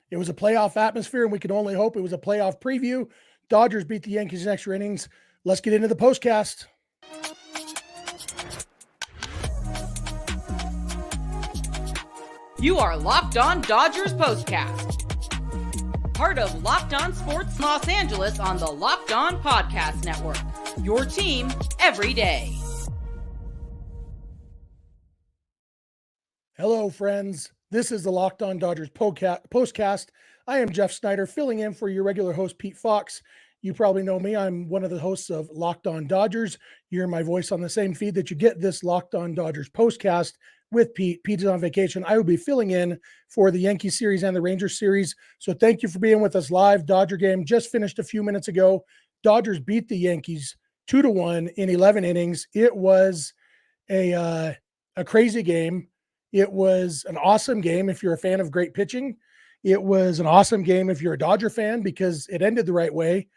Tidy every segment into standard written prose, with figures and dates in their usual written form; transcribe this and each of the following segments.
It was a playoff atmosphere, and we can only hope it was a playoff preview. Dodgers beat the Yankees in extra innings. Let's get into the postcast. You are Locked On Dodgers Postcast, part of Locked On Sports Los Angeles on the Locked On Podcast Network. Your team every day. Hello, friends. This is the Locked On Dodgers postcast. I am Jeff Snyder, filling in for your regular host, Pete Fox. You probably know me. I'm one of the hosts of Locked On Dodgers. You hear my voice on the same feed that you get this Locked On Dodgers postcast with Pete. Pete is on vacation. I will be filling in for the Yankee series and the Rangers series. So thank you for being with us live. Dodger game just finished a few minutes ago. Dodgers beat the Yankees 2-1 in 11 innings. It was a crazy game. It was an awesome game if you're a fan of great pitching. It was an awesome game if you're a Dodger fan because it ended the right way.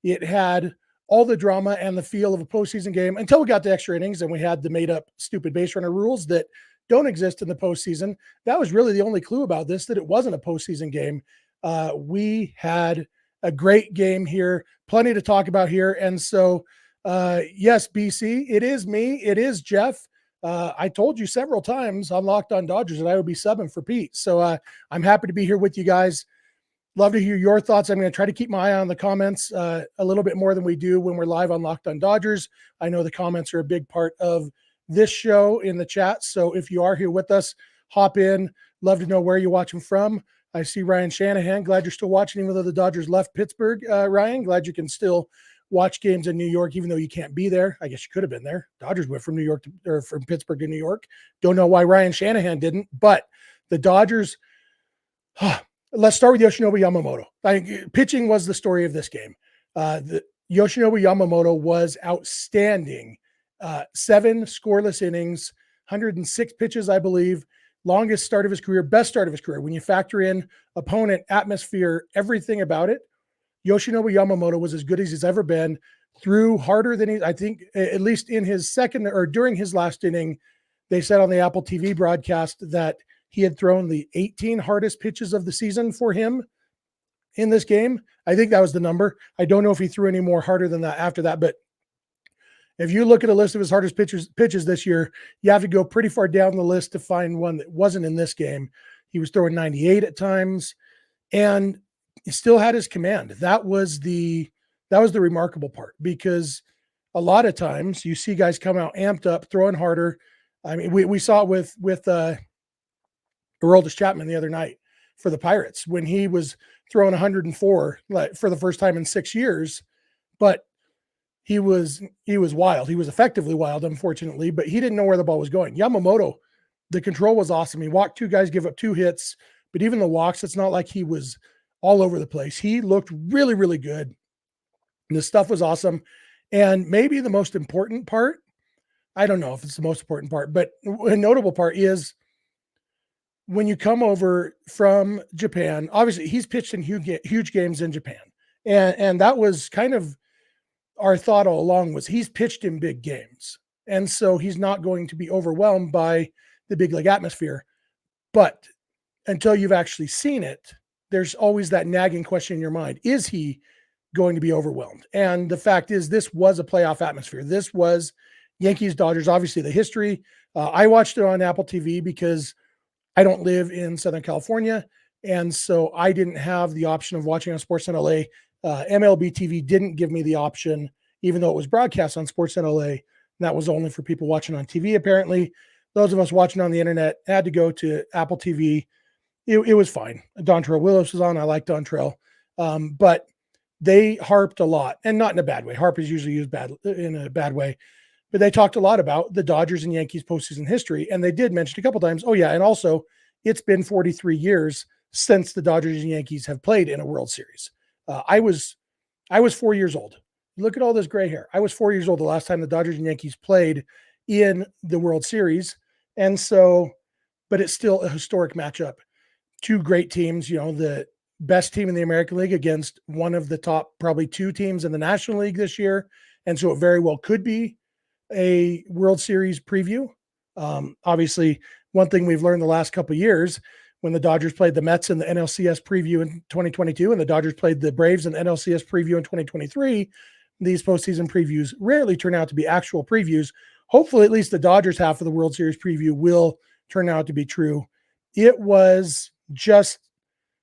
It had all the drama and the feel of a postseason game until we got to extra innings and we had the made-up stupid base runner rules that don't exist in the postseason. That was really the only clue about this, that it wasn't a postseason game. We had a great game here, plenty to talk about here. And so, yes, BC, it is me. It is Jeff. I told you several times on Locked On Dodgers that I would be subbing for Pete. So I'm happy to be here with you guys. Love to hear your thoughts. I'm going to try to keep my eye on the comments a little bit more than we do when we're live on Locked On Dodgers. I know the comments are a big part of this show in the chat. So if you are here with us, hop in. Love to know where you're watching from. I see Ryan Shanahan. Glad you're still watching, even though the Dodgers left Pittsburgh, Ryan. Glad you can still watch games in New York, even though you can't be there. I guess you could have been there. Dodgers went from New York or from Pittsburgh to New York. Don't know why Ryan Shanahan didn't, but the Dodgers, let's start with Yoshinobu Yamamoto. Pitching was the story of this game. The Yoshinobu Yamamoto was outstanding. 7 scoreless innings, 106 pitches, I believe. Longest start of his career, best start of his career. When you factor in opponent, atmosphere, everything about it, Yoshinobu Yamamoto was as good as he's ever been. Threw harder than I think, at least in his second or during his last inning, they said on the Apple TV broadcast that he had thrown the 18 hardest pitches of the season for him in this game. I think that was the number. I don't know if he threw any more harder than that after that, but if you look at a list of his hardest pitches this year, you have to go pretty far down the list to find one that wasn't in this game. He was throwing 98 at times, and he still had his command. That was the remarkable part, because a lot of times you see guys come out amped up, throwing harder. I mean, we saw it with Aroldis Chapman the other night for the Pirates when he was throwing 104 for the first time in 6 years, but he was wild. He was effectively wild, unfortunately, but he didn't know where the ball was going. Yamamoto, the control was awesome. He walked 2 guys, give up 2 hits, but even the walks, it's not like he was all over the place. He looked really, really good. And the stuff was awesome. And maybe the most important part, I don't know if it's the most important part, but a notable part is when you come over from Japan, obviously he's pitched in huge games in Japan. And that was kind of our thought all along, was he's pitched in big games. And so he's not going to be overwhelmed by the big league atmosphere. But until you've actually seen it, there's always that nagging question in your mind. Is he going to be overwhelmed? And the fact is, this was a playoff atmosphere. This was Yankees, Dodgers, obviously the history. I watched it on Apple TV because I don't live in Southern California. And so I didn't have the option of watching on Sportsnet LA. MLB TV didn't give me the option, even though it was broadcast on Sportsnet LA. And that was only for people watching on TV, apparently. Those of us watching on the internet had to go to Apple TV. It was fine. Dontrell Willis was on. I like Dontrell. But they harped a lot, and not in a bad way. Harp is usually used in a bad way. But they talked a lot about the Dodgers and Yankees postseason history. And they did mention a couple times, oh, yeah, and also it's been 43 years since the Dodgers and Yankees have played in a World Series. I was 4 years old. Look at all this gray hair. I was 4 years old the last time the Dodgers and Yankees played in the World Series. And so, but it's still a historic matchup. 2 great teams, the best team in the American League against one of the top probably 2 teams in the National League this year. And so it very well could be a World Series preview. Obviously, one thing we've learned the last couple of years, when the Dodgers played the Mets in the NLCS preview in 2022 and the Dodgers played the Braves in the NLCS preview in 2023, these postseason previews rarely turn out to be actual previews. Hopefully, at least the Dodgers half of the World Series preview will turn out to be true. It was just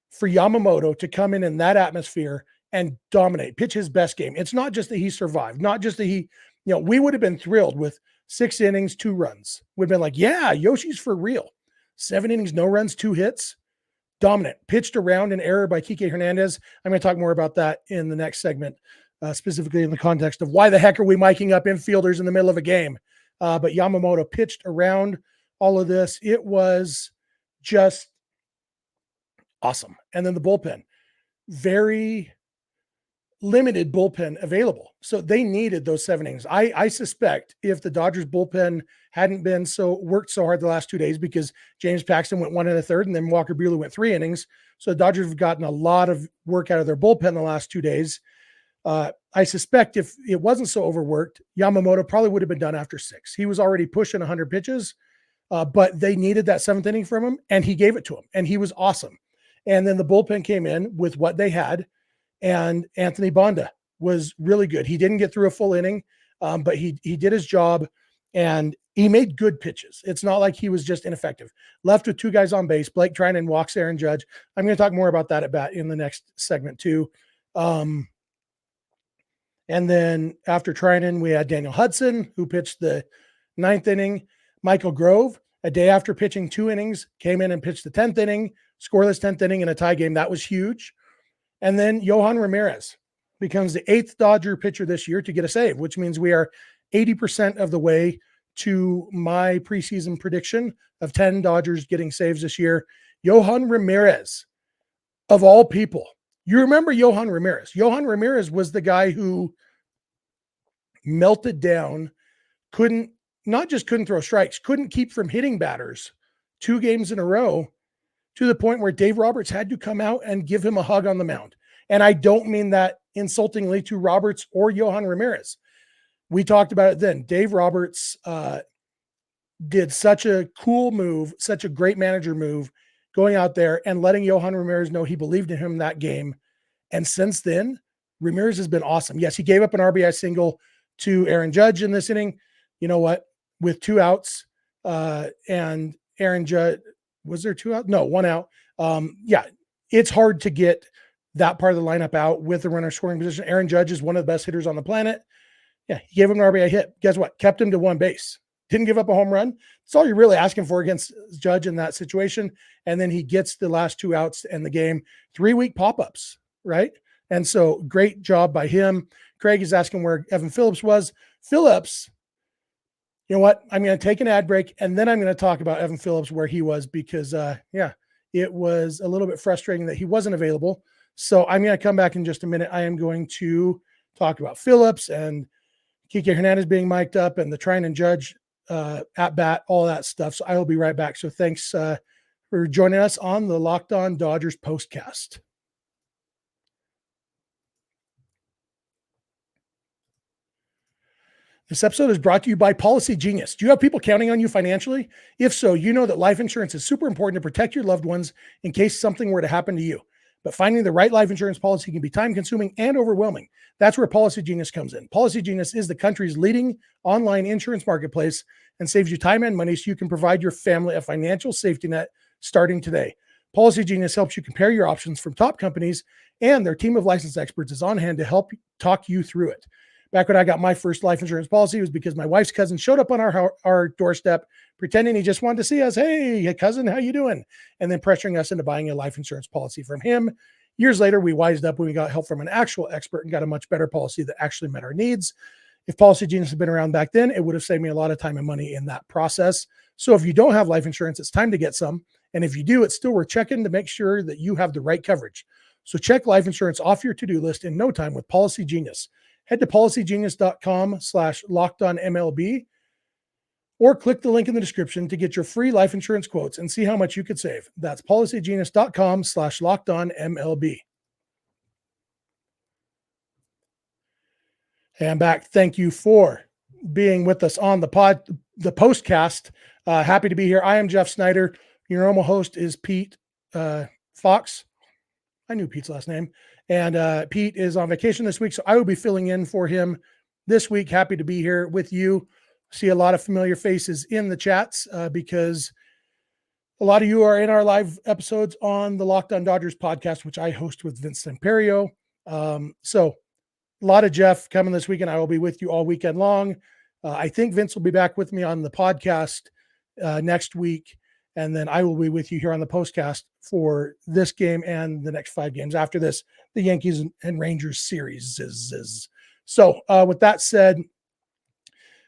for Yamamoto to come in that atmosphere and dominate, pitch his best game. It's not just that he survived, not just that we would have been thrilled with 6 innings, 2 runs. We've been like, yeah, Yoshi's for real. 7 innings, no runs, 2 hits. Dominant. Pitched around an error by Kike Hernandez. I'm going to talk more about that in the next segment, specifically in the context of why the heck are we miking up infielders in the middle of a game. But Yamamoto pitched around all of this. It was just awesome. And then the bullpen, very limited bullpen available. So they needed those 7 innings. I suspect if the Dodgers bullpen hadn't been worked so hard the last 2 days, because James Paxton went 1 1/3 and then Walker Buehler went 3 innings. So the Dodgers have gotten a lot of work out of their bullpen the last 2 days. I suspect if it wasn't so overworked, Yamamoto probably would have been done after 6. He was already pushing 100 pitches, but they needed that 7th inning from him, and he gave it to him, and he was awesome. And then the bullpen came in with what they had, and Anthony Banda was really good. He didn't get through a full inning, but he did his job, and he made good pitches. It's not like he was just ineffective. Left with 2 guys on base. Blake Treinen walks Aaron Judge. I'm going to talk more about that at bat in the next segment too. And then after Treinen, we had Daniel Hudson, who pitched the 9th inning. Michael Grove, a day after pitching 2 innings, came in and pitched the 10th inning, scoreless 10th inning in a tie game. That was huge. And then Yohan Ramirez becomes the 8th Dodger pitcher this year to get a save, which means we are 80% of the way to my preseason prediction of 10 Dodgers getting saves this year. Yohan Ramirez, of all people. You remember Yohan Ramirez. Yohan Ramirez was the guy who melted down, not just couldn't throw strikes, couldn't keep from hitting batters 2 games in a row, to the point where Dave Roberts had to come out and give him a hug on the mound. And I don't mean that insultingly to Roberts or Yohan Ramirez. We talked about it then. Dave Roberts did such a cool move, such a great manager move, going out there and letting Yohan Ramirez know he believed in him that game. And since then, Ramirez has been awesome. Yes, he gave up an RBI single to Aaron Judge in this inning. You know what? With 2 outs, and Aaron Judge, was there 2 outs? No, 1 out. Yeah, it's hard to get that part of the lineup out with the runner scoring position. Aaron Judge is one of the best hitters on the planet. Yeah, he gave him an RBI hit. Guess what? Kept him to 1 base. Didn't give up a home run. That's all you're really asking for against Judge in that situation. And then he gets the last 2 outs to end the game. 3-week pop-ups, right? And so great job by him. Craig is asking where Evan Phillips was. Phillips, you know what? I'm going to take an ad break, and then I'm going to talk about Evan Phillips, where he was, because, it was a little bit frustrating that he wasn't available. So I'm going to come back in just a minute. I am going to talk about Phillips and Kike Hernandez being mic'd up and the Treinen Judge at bat, all that stuff. So I will be right back. So thanks for joining us on the Locked On Dodgers postcast. This episode is brought to you by Policy Genius. Do you have people counting on you financially? If so, you know that life insurance is super important to protect your loved ones in case something were to happen to you. But finding the right life insurance policy can be time-consuming and overwhelming. That's where Policy Genius comes in. Policy Genius is the country's leading online insurance marketplace and saves you time and money so you can provide your family a financial safety net starting today. Policy Genius helps you compare your options from top companies, and their team of licensed experts is on hand to help talk you through it. Back when I got my first life insurance policy, it was because my wife's cousin showed up on our doorstep, pretending he just wanted to see us. Hey, cousin, how you doing? And then pressuring us into buying a life insurance policy from him. Years later, we wised up when we got help from an actual expert and got a much better policy that actually met our needs. If Policy Genius had been around back then, it would have saved me a lot of time and money in that process. So if you don't have life insurance, it's time to get some. And if you do, it's still worth checking to make sure that you have the right coverage. So check life insurance off your to-do list in no time with Policy Genius. Head to policygenius.com/lockedonmlb or click the link in the description to get your free life insurance quotes and see how much you could save. That's policygenius.com/lockedonmlb. Hey, I'm back. Thank you for being with us on the postcast. Happy to be here. I am Jeff Snyder. Your normal host is Pete Fox. I knew Pete's last name. And Pete is on vacation this week, so I will be filling in for him this week. Happy to be here with you. See a lot of familiar faces in the chats because a lot of you are in our live episodes on the Locked On Dodgers podcast, which I host with Vince Semperio. So a lot of Jeff coming this weekend. I will be with you all weekend long. I think Vince will be back with me on the podcast next week. And then I will be with you here on the postcast for this game and the next 5 games after this, the Yankees and Rangers series. So with that said,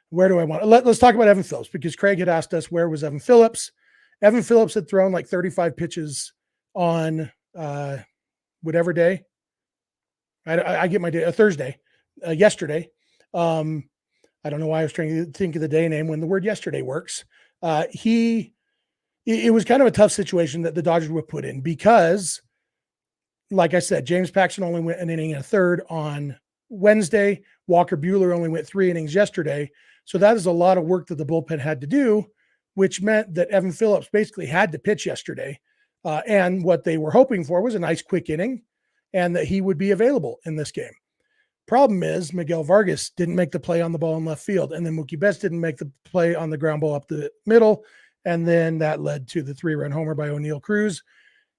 where do I want? Let's talk about Evan Phillips, because Craig had asked us, where was Evan Phillips? Evan Phillips had thrown like 35 pitches on whatever day. I get my day, a Thursday, yesterday. I don't know why I was trying to think of the day name when the word yesterday works. It was kind of a tough situation that the Dodgers were put in because, like I said, James Paxton only went an inning and a third on Wednesday. Walker Buehler only went 3 innings yesterday. So that is a lot of work that the bullpen had to do, which meant that Evan Phillips basically had to pitch yesterday. And what they were hoping for was a nice quick inning and that he would be available in this game. Problem is, Miguel Vargas didn't make the play on the ball in left field, and then Mookie Betts didn't make the play on the ground ball up the middle. And then that led to the 3-run homer by O'Neal Cruz.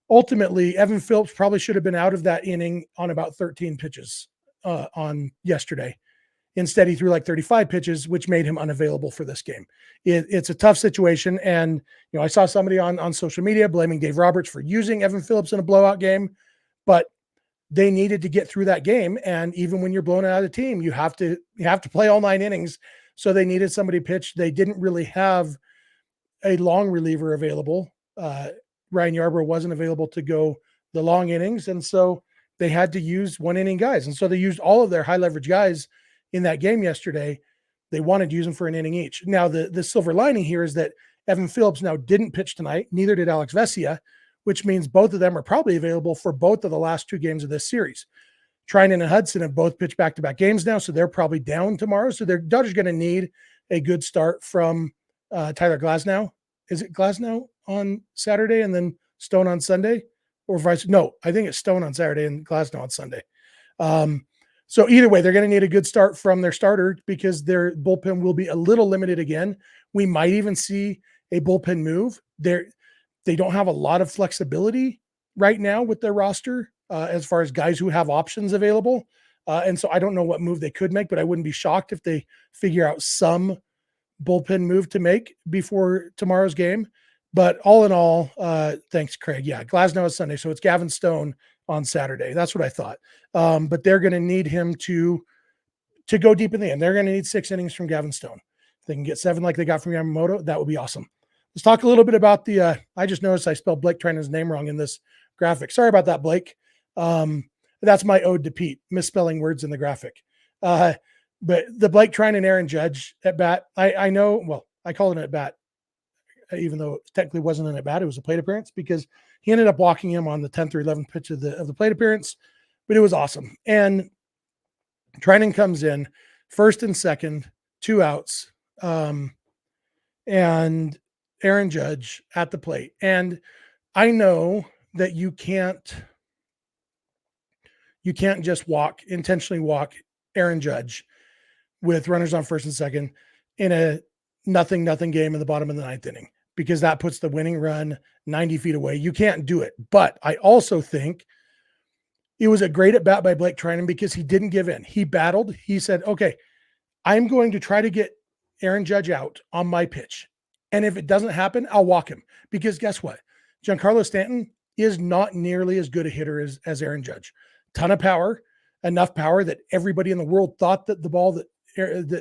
Ultimately, Evan Phillips probably should have been out of that inning on about 13 pitches on yesterday. Instead, he threw like 35 pitches, which made him unavailable for this game. It's a tough situation. And, I saw somebody on social media blaming Dave Roberts for using Evan Phillips in a blowout game, but they needed to get through that game. And even when you're blown out of the team, you have to play all 9 innings. So they needed somebody to pitch. They didn't really have a long reliever available. Ryan Yarbrough wasn't available to go the long innings. And so they had to use 1-inning guys. And so they used all of their high leverage guys in that game yesterday. They wanted to use them for an inning each. Now, the silver lining here is that Evan Phillips now didn't pitch tonight. Neither did Alex Vesia, which means both of them are probably available for both of the last 2 games of this series. Treinen and Hudson have both pitched back-to-back games now, so they're probably down tomorrow. So the Dodgers going to need a good start from Tyler Glasnow. Is it Glasnow on Saturday and then Stone on Sunday, or vice? No, I think it's Stone on Saturday and Glasnow on Sunday. So either way, they're going to need a good start from their starter because their bullpen will be a little limited again. We might even see a bullpen move. They don't have a lot of flexibility right now with their roster as far as guys who have options available. And so I don't know what move they could make, but I wouldn't be shocked if they figure out some bullpen move to make before tomorrow's game. But all in all, thanks, Craig. Yeah, Glasnow is Sunday, so it's Gavin Stone on Saturday. That's what I thought. But they're going to need him to go deep in the end. They're going to need 6 innings from Gavin Stone. If they can get 7 like they got from Yamamoto, that would be awesome. Let's talk a little bit about I just noticed I spelled Blake Treinen's name wrong in this graphic. Sorry about that, Blake. That's my ode to Pete, misspelling words in the graphic. But the Blake Treinen Aaron Judge at bat, I know, well, I call it an at bat, even though it technically wasn't an at bat, it was a plate appearance because he ended up walking him on the 10th or 11th pitch of the plate appearance, but it was awesome. And Treinen comes in first and second, 2 outs, and Aaron Judge at the plate. And I know that you can't just intentionally walk Aaron Judge with runners on first and second in a nothing game in the bottom of the 9th inning, because that puts the winning run 90 feet away. You can't do it. But I also think it was a great at bat by Blake Treinen because he didn't give in. He battled. He said, okay, I'm going to try to get Aaron Judge out on my pitch. And if it doesn't happen, I'll walk him, because guess what? Giancarlo Stanton is not nearly as good a hitter as Aaron Judge. Ton of power, enough power that everybody in the world thought that the ball that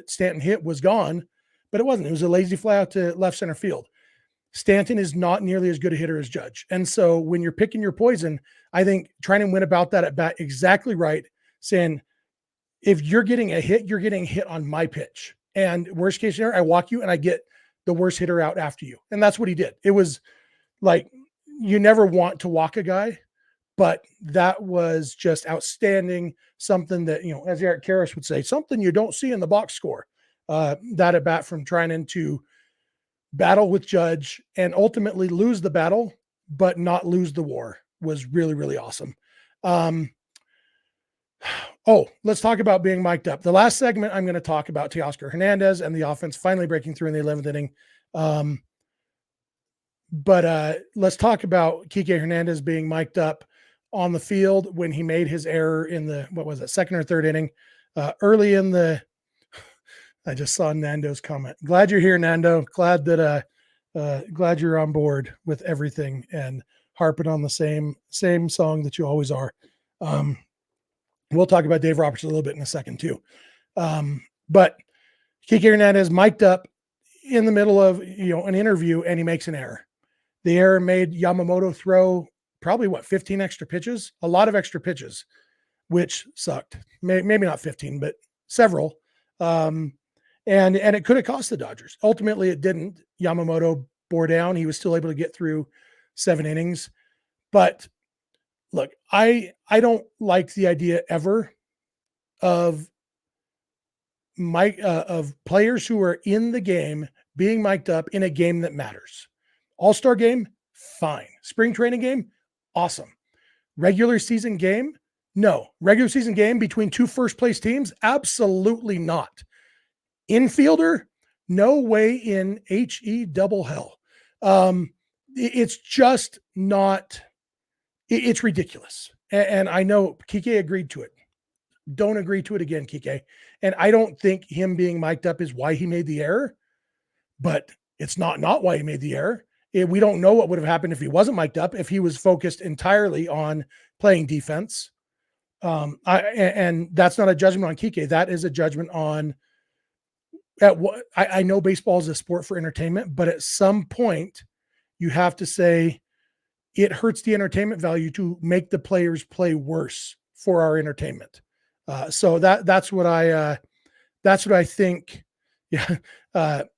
Stanton hit was gone, but it wasn't. It was a lazy fly out to left center field. Stanton is not nearly as good a hitter as Judge. And so when you're picking your poison, I think Treinen went about that at bat exactly right, saying, if you're getting a hit, you're getting hit on my pitch. And worst case scenario, I walk you and I get the worst hitter out after you. And that's what he did. It was like, you never want to walk a guy, but that was just outstanding. Something that, as Eric Karras would say, something you don't see in the box score. That at bat from Treinen to battle with Judge and ultimately lose the battle, but not lose the war was really, really awesome. Let's talk about being mic'd up. The last segment, I'm going to talk about Teoscar Hernandez and the offense finally breaking through in the 11th inning. But let's talk about Kike Hernandez being mic'd up on the field when he made his error in the, second or third inning, early in the, I just saw Nando's comment. Glad you're here, Nando. Glad you're on board with everything and harping on the same song that you always are. We'll talk about Dave Roberts a little bit in a second too. But Kike Hernandez mic'd up in the middle of an interview, and he makes an error. The error made Yamamoto throw probably 15 extra pitches, a lot of extra pitches, which sucked. Maybe not 15, but several. And it could have cost the Dodgers. Ultimately, it didn't. Yamamoto bore down. He was still able to get through 7 innings. But look, I don't like the idea ever of players who are in the game being mic'd up in a game that matters. All-star game, fine. Spring training game, awesome. Regular season game, no. Regular season game between 2 first-place teams, absolutely not. Infielder, no way in HE double hell. It's just not, it's ridiculous. And I know Kike agreed to it. Don't agree to it again, Kike. And I don't think him being mic'd up is why he made the error, but it's not why he made the error. We don't know what would have happened if he wasn't mic'd up, if he was focused entirely on playing defense. And that's not a judgment on Kike. That is a judgment on I know baseball is a sport for entertainment, but at some point you have to say it hurts the entertainment value to make the players play worse for our entertainment. So that's what I think. Yeah.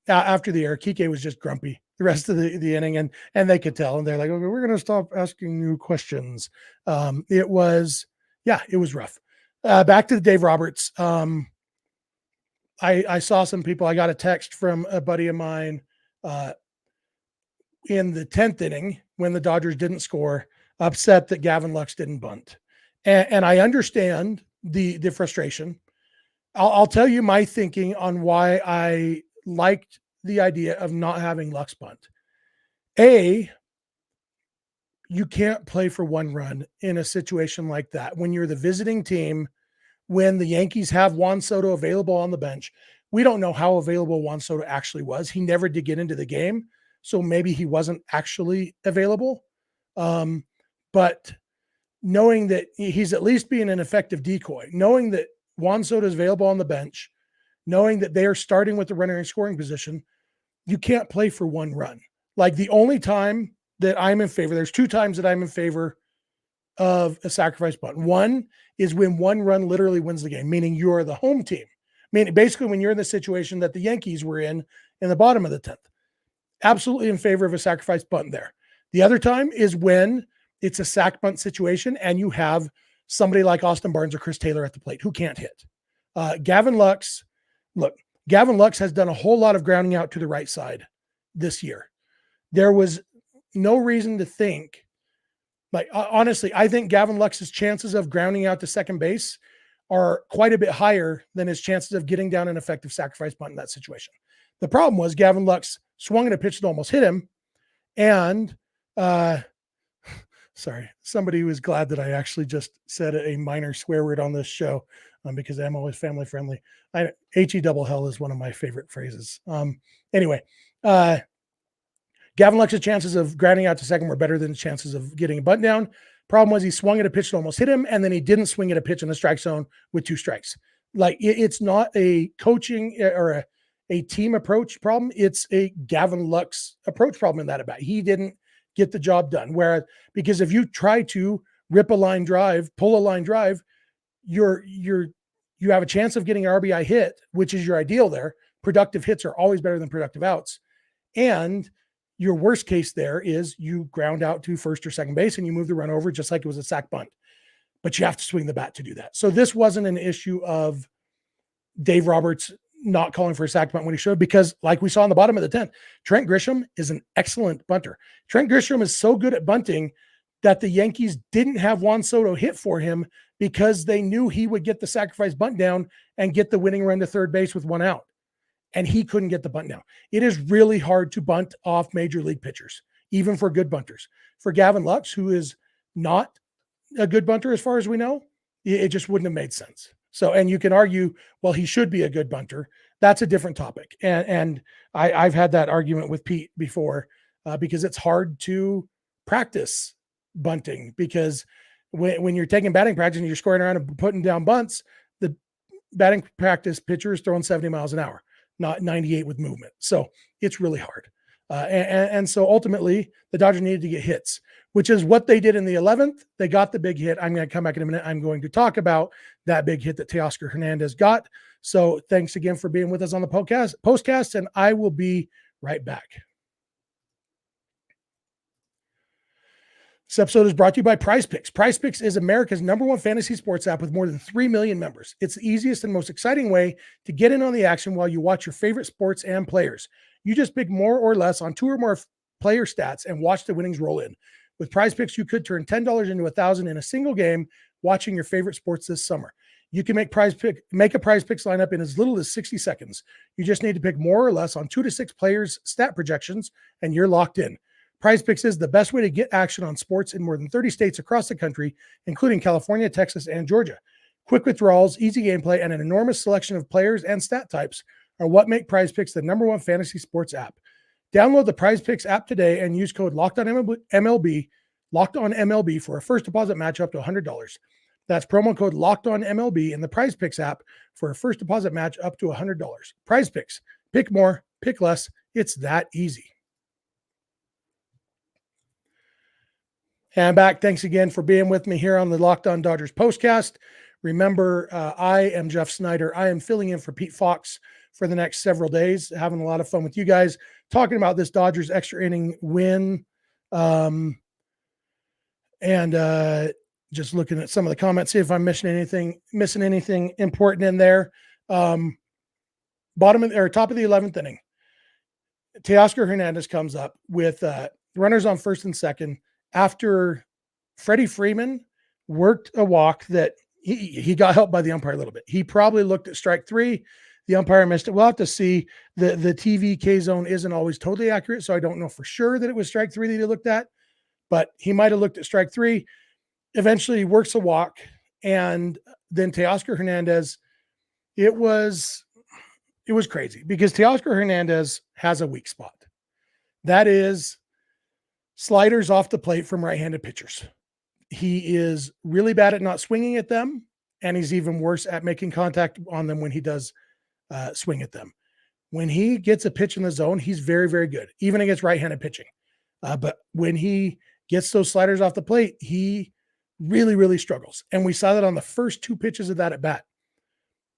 After the error, Kike was just grumpy the rest of the inning, and they could tell, and they're like, okay, we're going to stop asking new questions. It was rough. Back to the Dave Roberts. I saw some people, I got a text from a buddy of mine in the 10th inning when the Dodgers didn't score, upset that Gavin Lux didn't bunt. And I understand the frustration. I'll tell you my thinking on why I liked the idea of not having Lux bunt. You can't play for 1 run in a situation like that. When you're the visiting team, when the Yankees have Juan Soto available on the bench, we don't know how available Juan Soto actually was. He never did get into the game, so maybe he wasn't actually available. But knowing that he's at least being an effective decoy, knowing that Juan Soto is available on the bench, knowing that they are starting with the runner in scoring position, you can't play for 1 run. Like, the only time that I'm in favor, there's 2 times that I'm in favor of a sacrifice bunt. One is when 1 run literally wins the game, meaning you're the home team. Meaning basically when you're in the situation that the Yankees were in the bottom of the 10th. Absolutely in favor of a sacrifice bunt there. The other time is when it's a sack bunt situation and you have somebody like Austin Barnes or Chris Taylor at the plate who can't hit. Gavin Lux has done a whole lot of grounding out to the right side this year. There was no reason to think, honestly, I think Gavin Lux's chances of grounding out to second base are quite a bit higher than his chances of getting down an effective sacrifice bunt in that situation. The problem was Gavin Lux swung at a pitch that almost hit him. And sorry, somebody was glad that I actually just said a minor swear word on this show because I'm always family friendly. HE double hell is one of my favorite phrases. Anyway, Gavin Lux's chances of grounding out to second were better than the chances of getting a bunt down. Problem was he swung at a pitch that almost hit him, and then he didn't swing at a pitch in the strike zone with 2 strikes. Like, it's not a coaching or a team approach problem. It's a Gavin Lux approach problem in that at bat. He didn't get the job done. Whereas, because if you try to rip a line drive, pull a line drive, you have a chance of getting an RBI hit, which is your ideal there. Productive hits are always better than productive outs. And your worst case there is you ground out to first or second base and you move the run over just like it was a sack bunt. But you have to swing the bat to do that. So this wasn't an issue of Dave Roberts not calling for a sac bunt when he should, because like we saw in the bottom of the 10th, Trent Grisham is an excellent bunter. Trent Grisham is so good at bunting that the Yankees didn't have Juan Soto hit for him because they knew he would get the sacrifice bunt down and get the winning run to third base with one out. And he couldn't get the bunt down. It is really hard to bunt off major league pitchers, even for good bunters. For Gavin Lux, who is not a good bunter as far as we know, it just wouldn't have made sense. So, and you can argue, well, he should be a good bunter. That's a different topic. And I've had that argument with Pete before because it's hard to practice bunting, because when you're taking batting practice and you're scoring around and putting down bunts, the batting practice pitcher is throwing 70 miles an hour, not 98 with movement. So it's really hard. And so ultimately the Dodgers needed to get hits, which is what they did in the 11th. They got the big hit. I'm going to come back in a minute. I'm going to talk about that big hit that Teoscar Hernandez got. So thanks again for being with us on the postcast, and I will be right back. This episode is brought to you by PrizePicks. PrizePicks is America's #1 fantasy sports app with more than 3 million members. It's the easiest and most exciting way to get in on the action while you watch your favorite sports and players. You just pick more or less on 2 or more player stats and watch the winnings roll in. With PrizePicks, you could turn $10 into $1,000 in a single game watching your favorite sports this summer. You can make a PrizePicks lineup in as little as 60 seconds. You just need to pick more or less on 2 to 6 players' stat projections, and you're locked in. PrizePicks is the best way to get action on sports in more than 30 states across the country, including California, Texas, and Georgia. Quick withdrawals, easy gameplay, and an enormous selection of players and stat types are what make PrizePicks the #1 fantasy sports app. Download the PrizePicks app today and use code LOCKEDONMLB for a first deposit match up to $100. That's promo code LOCKEDONMLB in the PrizePicks app for a first deposit match up to $100. PrizePicks. Pick more, pick less. It's that easy. And I'm back. Thanks again for being with me here on the Locked On Dodgers postcast. Remember, I am Jeff Snyder. I am filling in for Pete Fox for the next several days, having a lot of fun with you guys, talking about this Dodgers extra inning win. Just looking at some of the comments, see if I'm missing anything important in there. Top of the 11th inning, Teoscar Hernandez comes up with runners on first and second after Freddie Freeman worked a walk that he got helped by the umpire a little bit. He probably looked at strike 3. The umpire missed it. We'll have to see. The TV K zone isn't always totally accurate, so I don't know for sure that it was strike 3 that he looked at, but he might have looked at strike 3. Eventually he works a walk, and then Teoscar Hernandez, it was crazy because Teoscar Hernandez has a weak spot. That is sliders off the plate from right-handed pitchers. He is really bad at not swinging at them, and he's even worse at making contact on them when he does swing at them. When he gets a pitch in the zone, he's very, very good, even against right-handed pitching. But when he gets those sliders off the plate, he really, really struggles. And we saw that on the first 2 pitches of that at bat.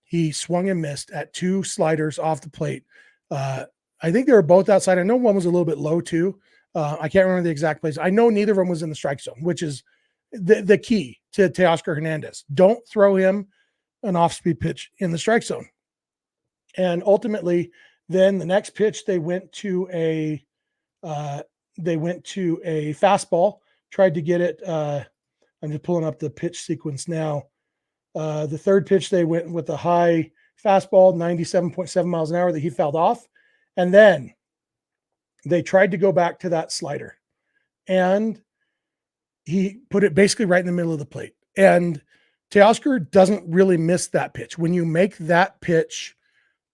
He swung and missed at 2 sliders off the plate. I think they were both outside. I know one was a little bit low too. I can't remember the exact place. I know neither of them was in the strike zone, which is the key to Teoscar Hernandez. Don't throw him an off-speed pitch in the strike zone. And ultimately, then the next pitch, they went to a fastball, tried to get it. I'm just pulling up the pitch sequence now. The third pitch, they went with a high fastball, 97.7 miles an hour that he fouled off. And then they tried to go back to that slider, and he put it basically right in the middle of the plate. And Teoscar doesn't really miss that pitch. When you make that pitch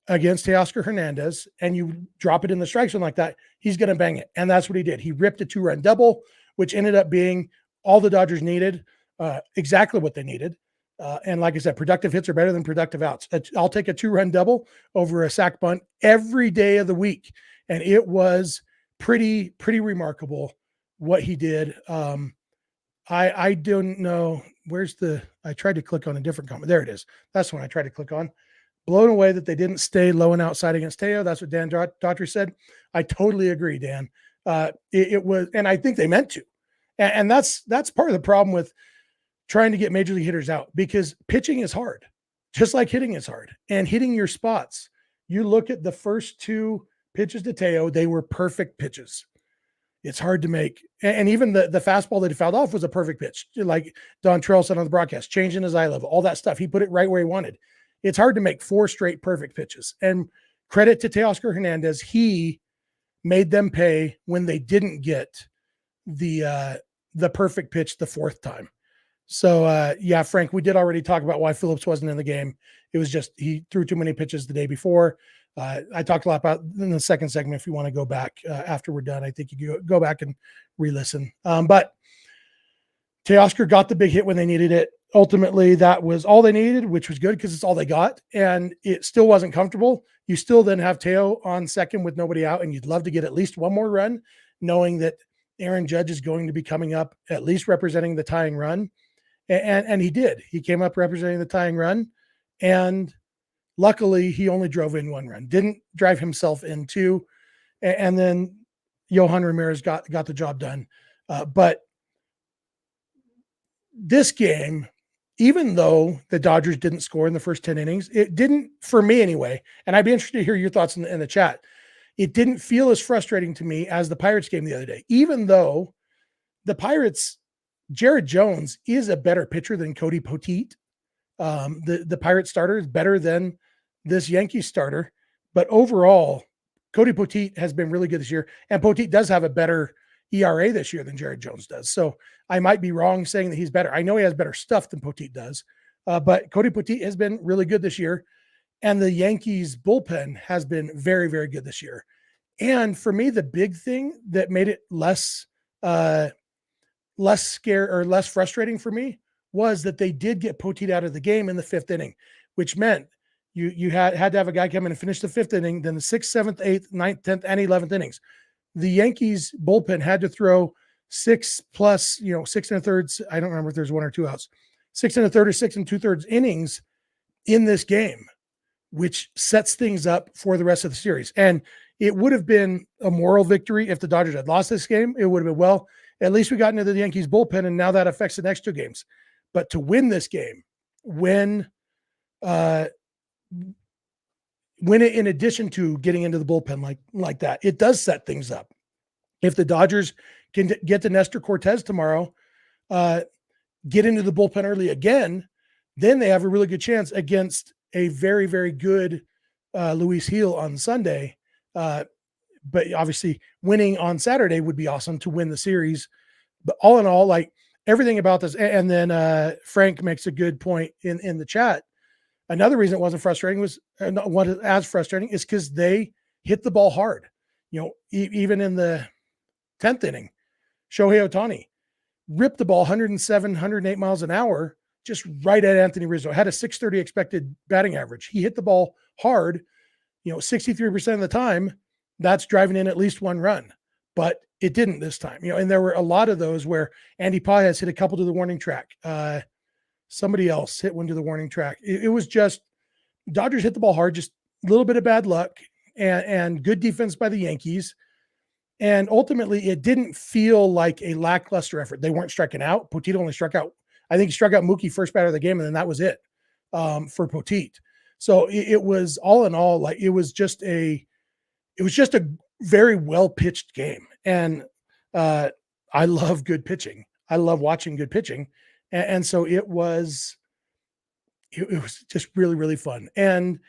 against Teoscar Hernandez and you drop it in the strike zone like that, he's going to bang it. And that's what he did. He ripped a 2-run double, which ended up being all the Dodgers needed, exactly what they needed. And like I said, productive hits are better than productive outs. I'll take a 2-run double over a sac bunt every day of the week. And it was pretty remarkable what he did. I don't know. I tried to click on a different comment. There it is. That's the one I tried to click on. Blown away that they didn't stay low and outside against Teo. That's what Dan Daughtry said. I totally agree, Dan. It was, and I think they meant to. And that's part of the problem with trying to get major league hitters out, because pitching is hard, just like hitting is hard. And hitting your spots, you look at the first 2 pitches to Teo, they were perfect pitches. It's hard to make. And even the fastball that he fouled off was a perfect pitch. Like Don Trell said on the broadcast, changing his eye level, all that stuff. He put it right where he wanted. It's hard to make 4 straight perfect pitches. And credit to Teoscar Hernandez. He made them pay when they didn't get the perfect pitch the 4th time. So yeah, Frank, we did already talk about why Phillips wasn't in the game. It was just, he threw too many pitches the day before. I talked a lot about in the second segment. If you want to go back after we're done, I think you can go back and re-listen. But Teoscar got the big hit when they needed it. Ultimately, that was all they needed, which was good because it's all they got. And it still wasn't comfortable. You still then have Teo on second with nobody out, and you'd love to get at least one more run, knowing that Aaron Judge is going to be coming up at least representing the tying run. And he did. He came up representing the tying run. And luckily, he only drove in 1 run, didn't drive himself in 2. And then Yohan Ramirez got the job done. But this game, even though the Dodgers didn't score in the first 10 innings, it didn't, for me anyway, and I'd be interested to hear your thoughts in the chat, it didn't feel as frustrating to me as the Pirates game the other day, even though the Pirates, Jared Jones is a better pitcher than Cody Poteet. The Pirate starter is better than this Yankee starter, but overall, Cody Poteet has been really good this year, and Poteet does have a better ERA this year than Jared Jones does. So I might be wrong saying that he's better. I know he has better stuff than Poteet does, but Cody Poteet has been really good this year, and the Yankees bullpen has been very, very good this year. And for me, the big thing that made it less scary or less frustrating for me was that they did get Poteet out of the game in the 5th inning, which meant you had to have a guy come in and finish the 5th inning, then the 6th, 7th, 8th, 9th, 10th, and 11th innings. The Yankees bullpen had to throw 6 plus, 6 1/3. I don't remember if there's 1 or 2 outs, 6 1/3 or 6 2/3 innings in this game, which sets things up for the rest of the series. And it would have been a moral victory if the Dodgers had lost this game. It would have been, well, at least we got into the Yankees bullpen, and now that affects the next 2 games. But to win this game, win it in addition to getting into the bullpen like that, it does set things up. If the Dodgers can get to Nestor Cortez tomorrow, get into the bullpen early again, then they have a really good chance against a very, very good Luis Gil on Sunday. But obviously winning on Saturday would be awesome to win the series. But all in all, like everything about this, and then Frank makes a good point in the chat. Another reason it wasn't frustrating was what is as frustrating is because they hit the ball hard. Even in the 10th inning, Shohei Ohtani ripped the ball 107, 108 miles an hour, just right at Anthony Rizzo. Had a 630 expected batting average. He hit the ball hard, 63% of the time. That's driving in at least 1 run, but it didn't this time. And there were a lot of those where Andy Paez hit a couple to the warning track. Somebody else hit one to the warning track. It was just Dodgers hit the ball hard, just a little bit of bad luck and good defense by the Yankees. And ultimately, it didn't feel like a lackluster effort. They weren't striking out. Poteet only struck out. I think he struck out Mookie first batter of the game, and then that was it for Poteet. So it was all in all, like it was just a very well pitched game. And I love good pitching. I love watching good pitching. And so it was just really, really fun. And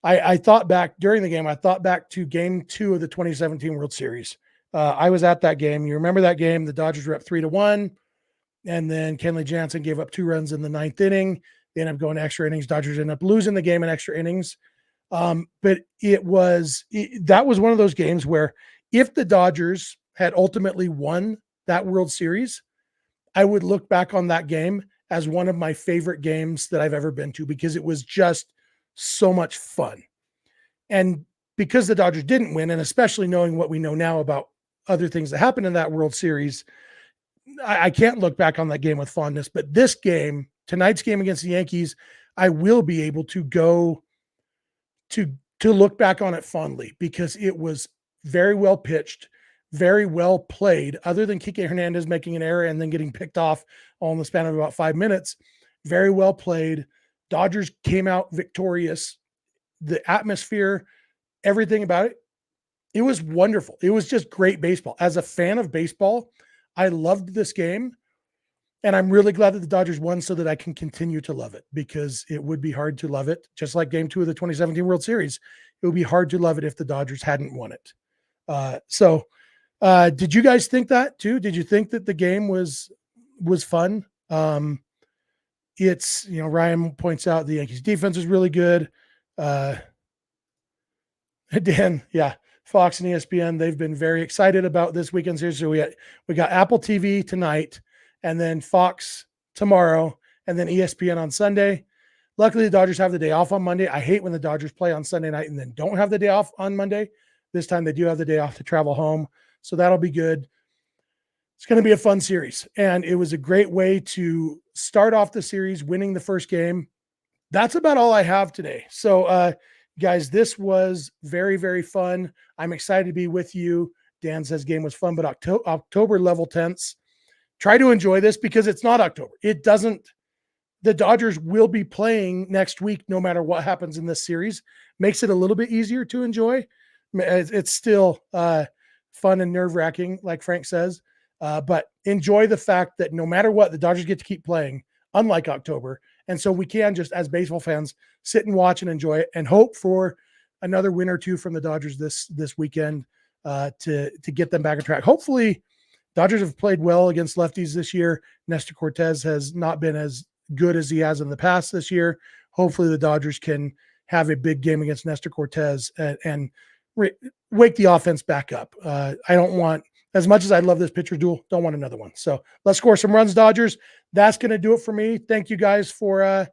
I thought back during the game, I thought back to game 2 of the 2017 World Series. I was at that game. You remember that game? The Dodgers were up 3-1. And then Kenley Jansen gave up 2 runs in the 9th inning. They ended up going to extra innings. Dodgers ended up losing the game in extra innings. But that was one of those games where if the Dodgers had ultimately won that World Series, I would look back on that game as one of my favorite games that I've ever been to because it was just so much fun. And because the Dodgers didn't win, and especially knowing what we know now about other things that happened in that World Series, I can't look back on that game with fondness. But this game, tonight's game against the Yankees, I will be able to go to look back on it fondly because it was very well pitched, very well played, other than Kike Hernandez making an error and then getting picked off all in the span of about 5 minutes. Very well played. Dodgers came out victorious. the atmosphere, everything about it. It was wonderful. It was just great baseball. As a fan of baseball, I loved this game. And I'm really glad that the Dodgers won so that I can continue to love it, because it would be hard to love it. Just like game 2 of the 2017 World Series, it would be hard to love it if the Dodgers hadn't won it. Did you guys think that too? Did you think that the game was fun? It's, Ryan points out the Yankees defense is really good. Dan, yeah, Fox and ESPN, they've been very excited about this weekend series. So we got Apple TV tonight, and then Fox tomorrow, and then ESPN on Sunday. Luckily, the Dodgers have the day off on Monday. I hate when the Dodgers play on Sunday night and then don't have the day off on Monday. This time they do have the day off to travel home, so that'll be good. It's going to be a fun series, and it was a great way to start off the series, winning the first game. That's about all I have today. So, guys, this was very, very fun. I'm excited to be with you. Dan says game was fun, but October level tense. Try to enjoy this, because it's not October. The Dodgers will be playing next week no matter what happens in this series. Makes it a little bit easier to enjoy. It's still fun and nerve-wracking, like Frank says. But enjoy the fact that no matter what, the Dodgers get to keep playing, unlike October. And so we can just, as baseball fans, sit and watch and enjoy it, and hope for another win or two from the Dodgers this weekend to get them back on track. Hopefully, Dodgers have played well against lefties this year. Nestor Cortez has not been as good as he has in the past this year. Hopefully the Dodgers can have a big game against Nestor Cortez and wake the offense back up. I don't want, as much as I love this pitcher duel, don't want another one. So let's score some runs, Dodgers. That's going to do it for me. Thank you guys for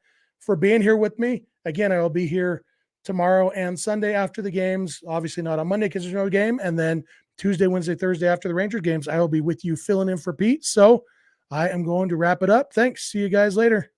being here with me. Again, I will be here tomorrow and Sunday after the games. Obviously not on Monday because there's no game. And then Tuesday, Wednesday, Thursday after the Rangers games, I will be with you filling in for Pete. So I am going to wrap it up. Thanks. See you guys later.